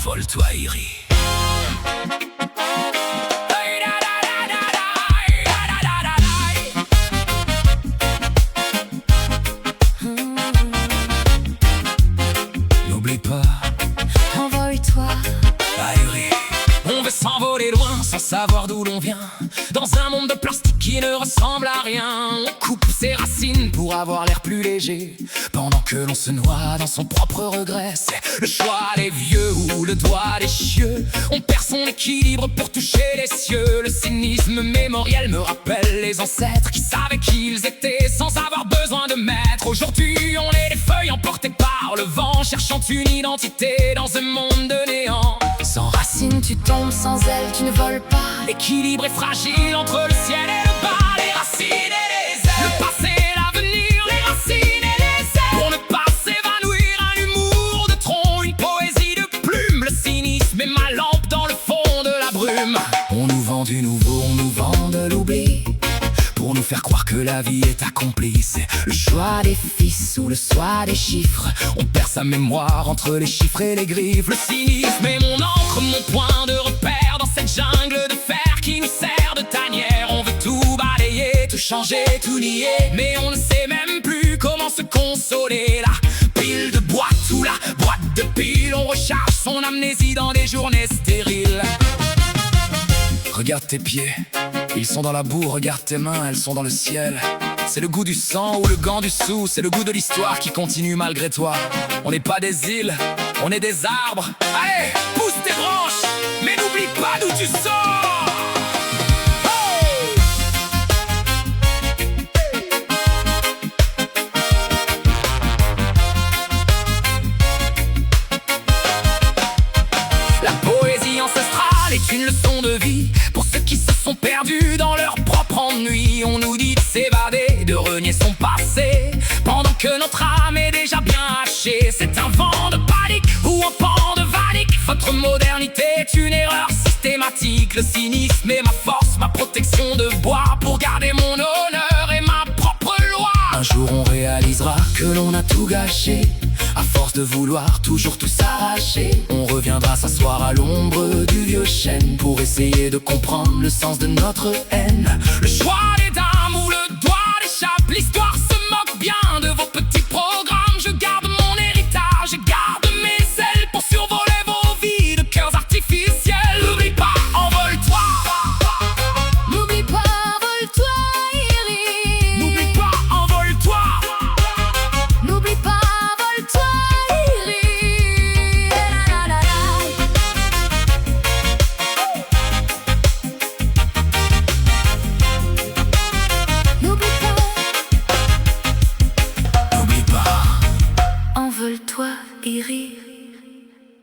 Envole-toi, Iri. N'oublie pas, envole-toi. Iri. On veut s'envoler loin sans savoir d'où l'on vient, dans un monde de plastique qui ne ressemble à rien. On coupe ses racines pour avoir l'air plus léger, pendant que l'on se noie dans son propre regret. C'est le choix des vieux ou le doigt des cieux. On perd son équilibre pour toucher les cieux. Le cynisme mémoriel me rappelle les ancêtres qui savaient qui ils étaient sans avoir besoin de maître. Aujourd'hui on est des feuilles emportées par le vent, cherchant une identité dans un monde de néant. Sans racines Tu tombes, sans ailes, tu ne voles pas. l'équilibre est fragile entre le ciel et le bas. Les racines et les ailes, le passé et l'avenir. Les racines et les ailes, pour ne pas s'évanouir. Un humour de tronc, une poésie de plume. Le cynisme est ma lampe dans le fond de la brume. On nous vend du nouveau, on nous vend de l'oubli, pour nous faire croire que la vie est accomplie. C'est le choix des fils ou le choix des chiffres. On perd sa mémoire entre les chiffres et les griffes. Le cynisme est mon encre, mon point de repère dans cette jungle de fer qui nous sert de tanière. On veut tout balayer, tout changer, tout nier, mais on ne sait même plus comment se consoler. La pile de boîte ou la boîte de pile, on recharge son amnésie dans des journées stériles. Regarde tes pieds, ils sont dans la boue. Regarde tes mains, elles sont dans le ciel. C'est le goût du sang ou le gant du sou. C'est le goût de l'histoire qui continue malgré toi. On n'est pas des îles, on est des arbres. Allez, pousse tes branches, mais n'oublie pas d'où tu sors. La poésie ancestrale est une leçon de vie pour ceux qui se sont perdus dans leur propre ennui. On nous dit de s'évader, de renier son passé, pendant que notre âme est déjà bien hachée. C'est un vent de panique ou un pan de vanique. Votre modernité est une erreur systématique. Le cynisme est ma force, ma protection de bois, pour garder mon honneur et ma propre loi. Un jour on réalisera que l'on a tout gâché, à force de vouloir toujours tout s'arracher. On reviendra s'asseoir à l'ombre du vieux chêne pour essayer de comprendre le sens de notre haine. Le choix des dames ou le doigt d'échappe, l'histoire se moque bien de vos petits programmes. Je garde mon héritage, je garde mes ailes pour survoler vos vies de cœurs artificiels. N'oublie pas, envole-toi. N'oublie pas, envole-toi, Iri. N'oublie pas, envole-toi. N'oublie pas, envole-toi, Iri. La, la, la, la. N'oublie pas, N'oublie pas. envole-toi, Iri.